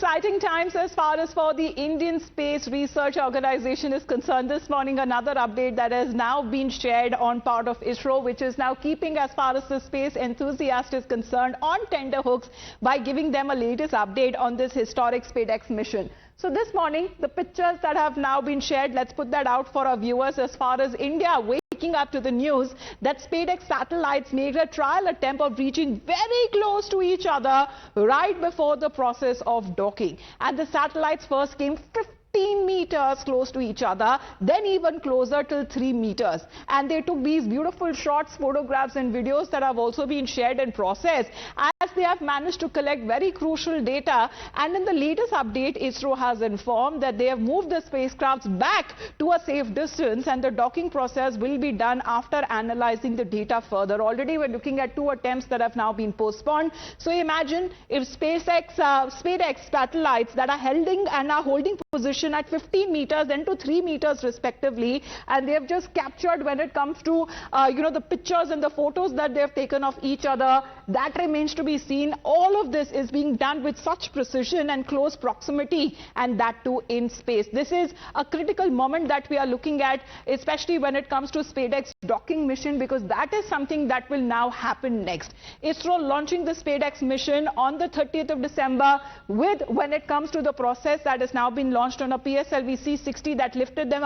Exciting times as far as for the Indian Space Research Organization is concerned. This morning, another update that has now been shared on part of ISRO, which is now keeping as far as the space enthusiast is concerned on tenterhooks by giving them a latest update on this historic Spadex mission. So this morning, the pictures that have now been shared, let's put that out for our viewers as far as India waking up to the news that Spadex satellites made a trial attempt of reaching very close to each other right before the process of docking. And the satellites first came 15 meters close to each other, then even closer till 3 meters. And they took these beautiful shots, photographs and videos that have also been shared and processed as they have managed to collect very crucial data. And in the latest update, ISRO has informed that they have moved the spacecrafts back to a safe distance and the docking process will be done after analyzing the data further. Already we're looking at 2 attempts that have now been postponed. So imagine if Spadex satellites that are holding position at 15 meters then to 3 meters respectively, and they have just captured when it comes to the pictures and the photos that they have taken of each other. That remains to be seen. All of this is being done with such precision and close proximity, and that too in space. This is a critical moment that we are looking at, especially when it comes to Spadex docking mission, because that is something that will now happen next. ISRO launching the Spadex mission on the 30th of December with, when it comes to the process that has now been launched on a PSLV C-60 that lifted them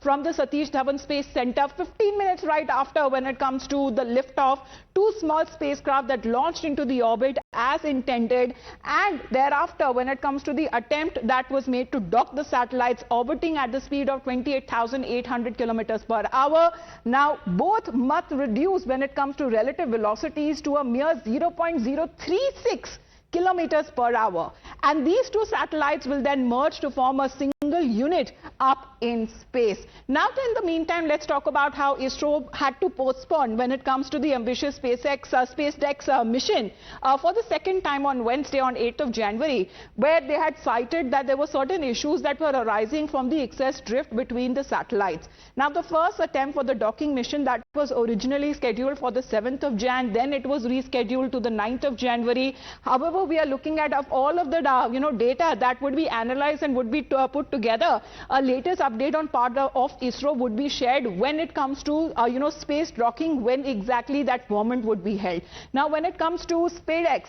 from the Satish Dhawan Space Center 15 minutes right after when it comes to the liftoff. 2 small spacecraft that launched into the orbit as intended, and thereafter when it comes to the attempt that was made to dock the satellites orbiting at the speed of 28,800 kilometers per hour. Now both must reduce when it comes to relative velocities to a mere 0.036 kilometers per hour, and these 2 satellites will then merge to form a single unit up in space. Now in the meantime, let's talk about how ISRO had to postpone when it comes to the ambitious Spadex mission for the second time on Wednesday on 8th of January, where they had cited that there were certain issues that were arising from the excess drift between the satellites. Now the first attempt for the docking mission that was originally scheduled for the 7th of Jan, then it was rescheduled to the 9th of January. However, we are looking at all of the data that would be analyzed and would be put together. A latest update on part of ISRO would be shared when it comes to space docking, when exactly that moment would be held. Now when it comes to Spadex,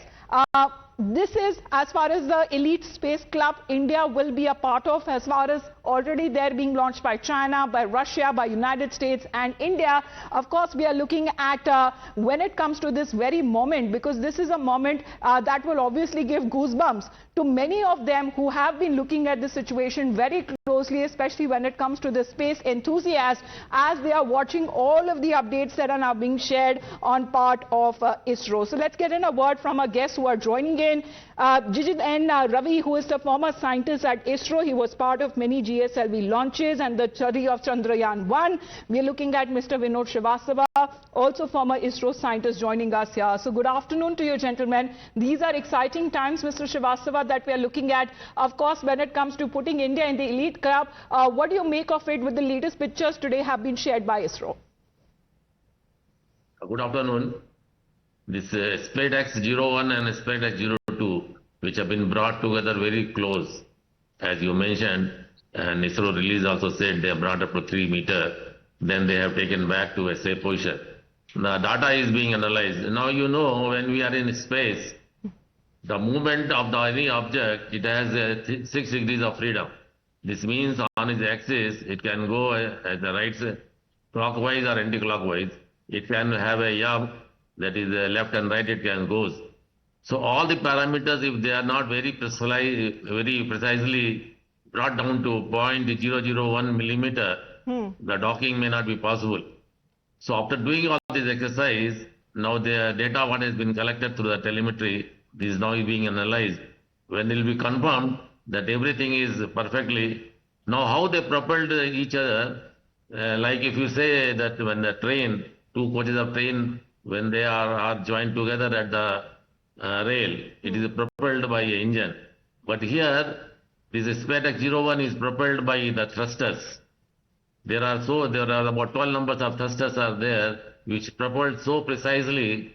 this is as far as the elite space club India will be a part of, as far as already they're being launched by China, by Russia, by United States and India. Of course, we are looking at when it comes to this very moment, because this is a moment that will obviously give goosebumps to many of them who have been looking at the situation very closely, especially when it comes to the space enthusiasts, as they are watching all of the updates that are now being shared on part of ISRO. So let's get in a word from our guests who are joining in. Jijith and Ravi, who is the former scientist at ISRO. He was part of many GSLV launches and the study of Chandrayaan-1. We are looking at Mr. Vinod Srivastava, also former ISRO scientist, joining us here. So good afternoon to you, gentlemen. These are exciting times, Mr. Srivastava, that we are looking at. Of course, when it comes to putting India in the elite club, what do you make of it with the latest pictures today have been shared by ISRO? Good afternoon. This Spadex 01 and Spadex 02, which have been brought together very close, as you mentioned, and ISRO release also said they have brought up to 3 meters, then they have taken back to a safe position. The data is being analyzed. Now when we are in space, the movement of any object, it has 6 degrees of freedom. This means on its axis, it can go at the right clockwise or anti-clockwise. It can have a yaw, that is left and right, it can go. So all the parameters, if they are not very precisely brought down to 0.001 millimeter, the docking may not be possible. So after doing all this exercise, now the data what has been collected through the telemetry is now being analyzed. When it will be confirmed that everything is perfectly, now how they propelled each other, like if you say that when the train, 2 coaches of train, when they are joined together at the rail, it is propelled by an engine. But here, this Spadex 01 is propelled by the thrusters. There are about 12 numbers of thrusters are there, which propelled so precisely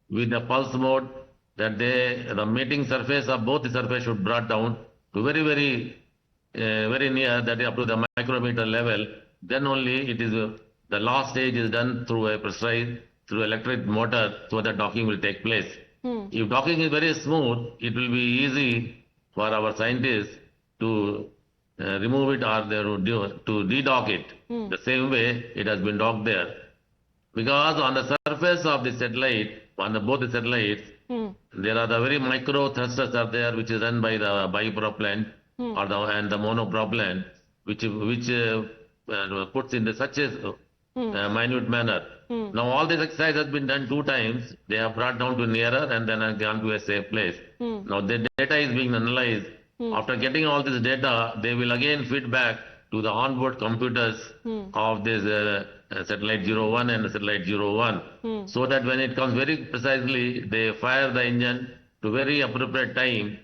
with the pulse mode that the mating surface of both the surface should brought down to very near, that is up to the micrometer level, then only it is the last stage is done through a pressurized, through electric motor, so that docking will take place. If docking is very smooth, it will be easy for our scientists to remove it or to de-dock it. The same way it has been docked there. Because on the surface of the satellite, on both the satellites, there are the very micro thrusters are there, which is run by the bipropellant and the monopropellant, which puts in such a minute manner. Now all this exercise has been done 2 times. They have brought down to nearer and then have gone to a safe place. Now the data is being analyzed. After getting all this data, they will again feed back to the onboard computers of this satellite 01 and satellite 01, so that when it comes very precisely, they fire the engine to very appropriate time,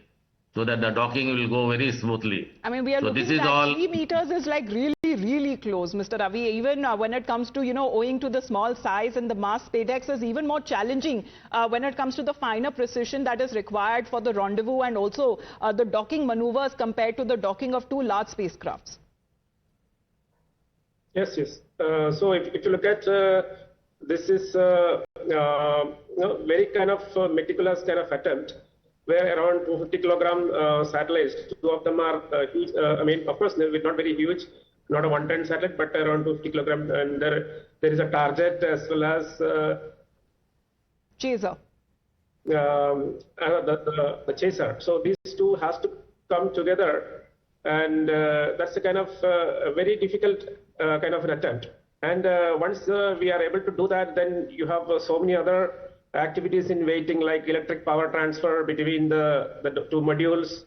so that the docking will go very smoothly. I mean, we are looking at 3 meters is like really close, Mr. Ravi. Even when it comes to, owing to the small size and the mass, Spadex is even more challenging when it comes to the finer precision that is required for the rendezvous and also the docking maneuvers compared to the docking of 2 large spacecrafts. Yes. So if you look at this is very kind of meticulous kind of attempt, where around 250 kilogram satellites, 2 of them are huge. I mean, of course, they're not very huge, not a 1-ton satellite, but around 250 kilogram. And there is a target as well as chaser. The chaser. So these 2 has to come together, and that's a kind of very difficult kind of an attempt. And once we are able to do that, then you have so many other activities in waiting, like electric power transfer between the 2 modules,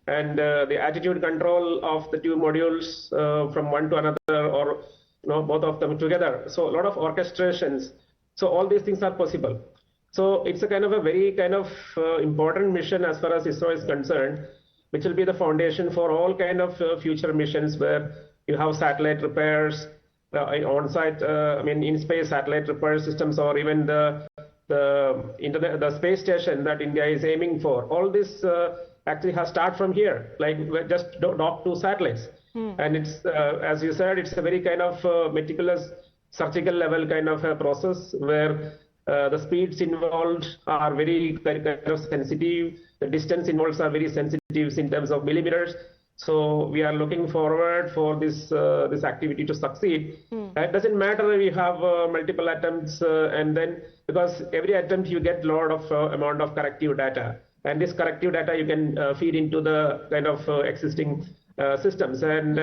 and the attitude control of the 2 modules from one to another, or both of them together. So a lot of orchestrations. So all these things are possible. So it's a kind of a very kind of important mission as far as ISRO is concerned, which will be the foundation for all kind of future missions, where you have satellite repairs, on-site, in-space satellite repair systems, or even the space station that India is aiming for. All this actually has started from here, like just dock 2 satellites. And it's, as you said, it's a very kind of meticulous surgical level kind of a process, where the speeds involved are very kind of sensitive. The distance involved are very sensitive in terms of millimeters. So we are looking forward for this activity to succeed. It doesn't matter if you have multiple attempts, and then because every attempt you get a lot of amount of corrective data, and this corrective data you can feed into the kind of existing systems, and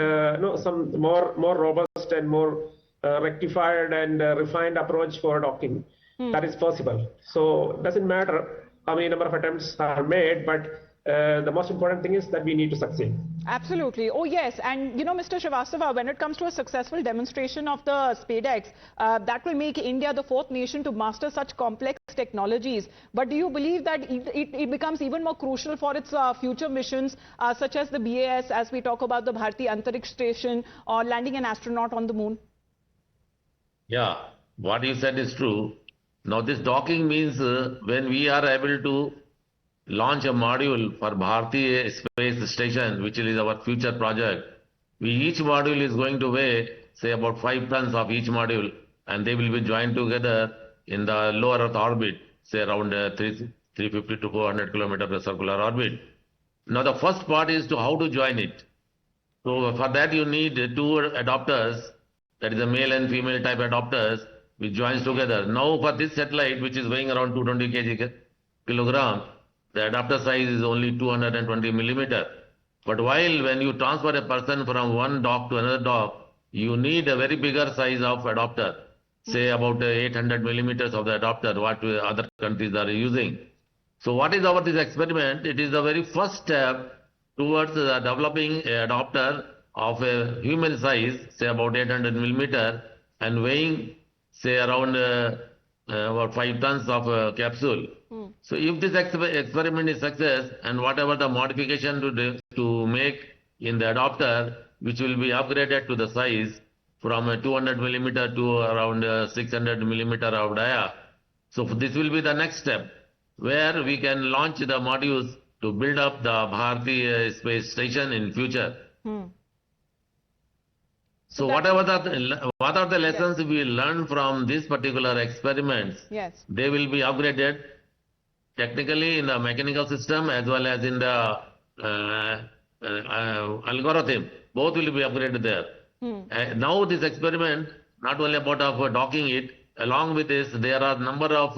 some more robust and more rectified and refined approach for docking. That is possible. So it doesn't matter how many number of attempts are made, but the most important thing is that we need to succeed. Absolutely. Oh, yes. And, Mr. Srivastava, when it comes to a successful demonstration of the Spadex, that will make India the 4th nation to master such complex technologies. But do you believe that it becomes even more crucial for its future missions, such as the BAS, as we talk about the Bharati Antariksh Station, or landing an astronaut on the moon? Yeah, what you said is true. Now, this docking means when we are able to launch a module for Bharati Space Station, which is our future project, each module is going to weigh, say, about 5 tons of each module, and they will be joined together in the lower Earth orbit, say around 350 to 400 kilometers circular orbit. Now, the first part is to how to join it. So, for that you need 2 adapters, that is a male and female type adapters, which joins together. Now, for this satellite, which is weighing around 220 kilogram, the adapter size is only 220 millimeter. But while when you transfer a person from one dock to another dock, you need a very bigger size of adapter, say about 800 millimeters of the adapter, what other countries are using. So what is this experiment? It is the very first step towards developing an adapter of a human size, say about 800 millimeter, and weighing, say around about 5 tons of capsule. So if this experiment is success, and whatever the modification to make in the adapter, which will be upgraded to the size from 200 millimeter to around 600 millimeter of dia. So this will be the next step, where we can launch the modules to build up the Bharati space station in future. So what are the lessons we learned from these particular experiments? Yes. They will be upgraded technically in the mechanical system as well as in the algorithm. Both will be upgraded there. Now this experiment, not only about docking it, along with this, there are number of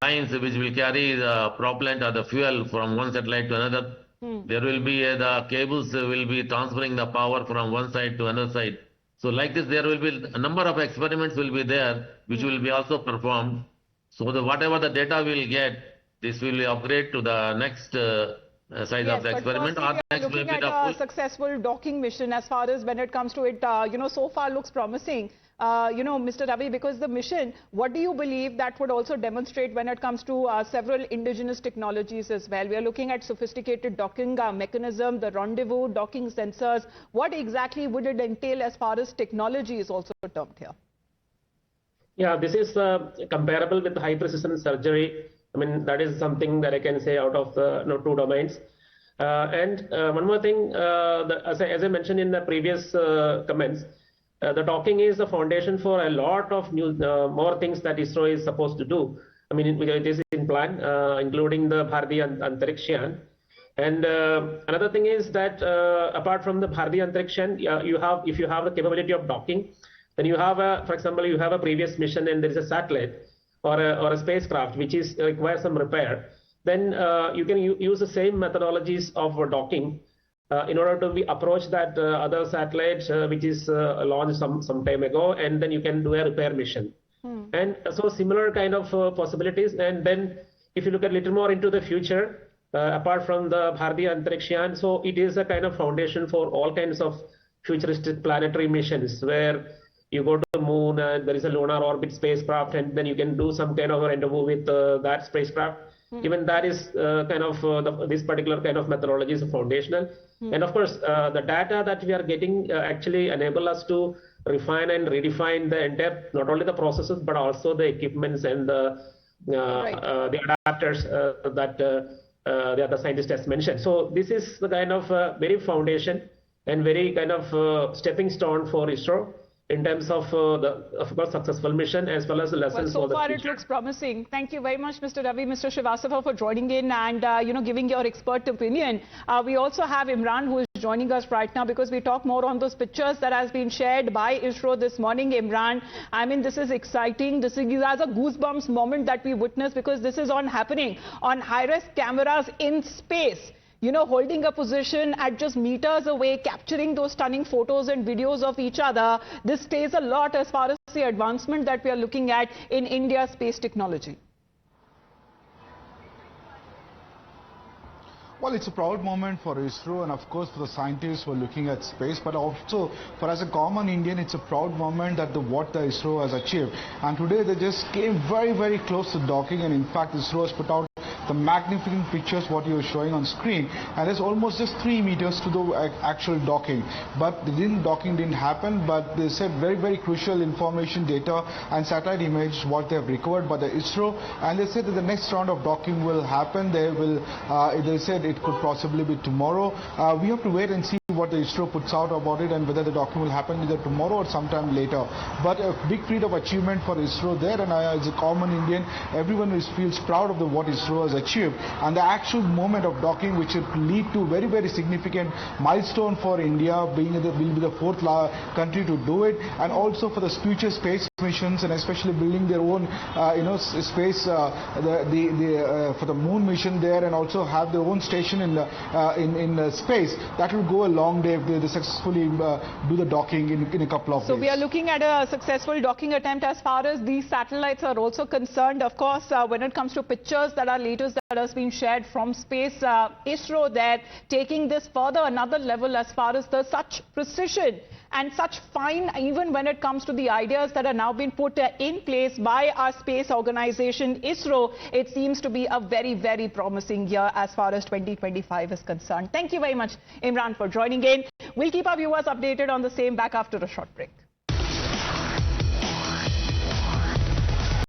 lines which will carry the propellant or the fuel from one satellite to another. There will be the cables will be transferring the power from one side to another side. So like this, there will be a number of experiments will be there, which will be also performed. So whatever the data we'll get, this will upgrade to the next size of the experiment. Or next looking at a successful docking mission as far as when it comes to it, so far looks promising. Mr. Ravi, because the mission, what do you believe that would also demonstrate when it comes to several indigenous technologies as well? We are looking at sophisticated docking mechanism, the rendezvous, docking sensors. What exactly would it entail as far as technology is also termed here? Yeah, this is comparable with high precision surgery. I mean, that is something that I can say out of the two domains. And one more thing, as I mentioned in the previous comments, the docking is the foundation for a lot of new, more things that ISRO is supposed to do. I mean, it is in plan, including the Bharati Antarikshan. And another thing is that apart from the Bharati Antarikshan, if you have the capability of docking, then you have for example, you have a previous mission and there is a satellite or a spacecraft which requires some repair. Then you can use the same methodologies of docking in order to approach that other satellite which is launched some time ago, and then you can do a repair mission. And so similar kind of possibilities. And then if you look a little more into the future, apart from the Bharati Antarikshan, so it is a kind of foundation for all kinds of futuristic planetary missions where you go to the moon and there is a lunar orbit spacecraft, and then you can do some kind of a rendezvous with that spacecraft. Even that is this particular kind of methodology is foundational. And of course, the data that we are getting actually enable us to refine and redefine the entire, not only the processes, but also the equipments and the adapters that the other scientist has mentioned. So this is the kind of very foundation and very kind of stepping stone for ISRO in terms of of course, successful mission as well as the lessons for the future. So far it looks promising. Thank you very much, Mr. Ravi, Mr. Srivastava, for joining in and giving your expert opinion. We also have Imran, who is joining us right now, because we talk more on those pictures that has been shared by ISRO this morning. Imran, I mean, this is exciting. This is as a goosebumps moment that we witnessed, because this is happening on high-res cameras in space. Holding a position at just meters away, capturing those stunning photos and videos of each other. This stays a lot as far as the advancement that we are looking at in India's space technology. Well, it's a proud moment for ISRO and of course for the scientists who are looking at space, but also for as a common Indian, it's a proud moment that what the ISRO has achieved. And today they just came very, very close to docking, and in fact ISRO has put out the magnificent pictures what you are showing on screen, and there's almost just 3 meters to the actual docking. But the docking didn't happen, but they said very, very crucial information, data and satellite image what they have recovered by the ISRO, and they said that the next round of docking will happen. They said it could possibly be tomorrow. We have to wait and see what the ISRO puts out about it and whether the docking will happen either tomorrow or sometime later. But a big feat of achievement for ISRO there, and as a common Indian, everyone feels proud of what ISRO has achieved, and the actual moment of docking, which will lead to very, very significant milestone for India, will be the 4th country to do it, and also for the future space missions, and especially building their own space for the moon mission there, and also have their own station in space. That will go a long day if they successfully do the docking in a couple of days. So we are looking at a successful docking attempt as far as these satellites are also concerned. Of course, when it comes to pictures that are latest that has been shared from space, ISRO there taking this further another level as far as such precision and such fine, even when it comes to the ideas that are now being put in place by our space organization ISRO. It seems to be a very, very promising year as far as 2025 is concerned. Thank you very much, Imran, for joining in. We'll keep our viewers updated on the same back after a short break.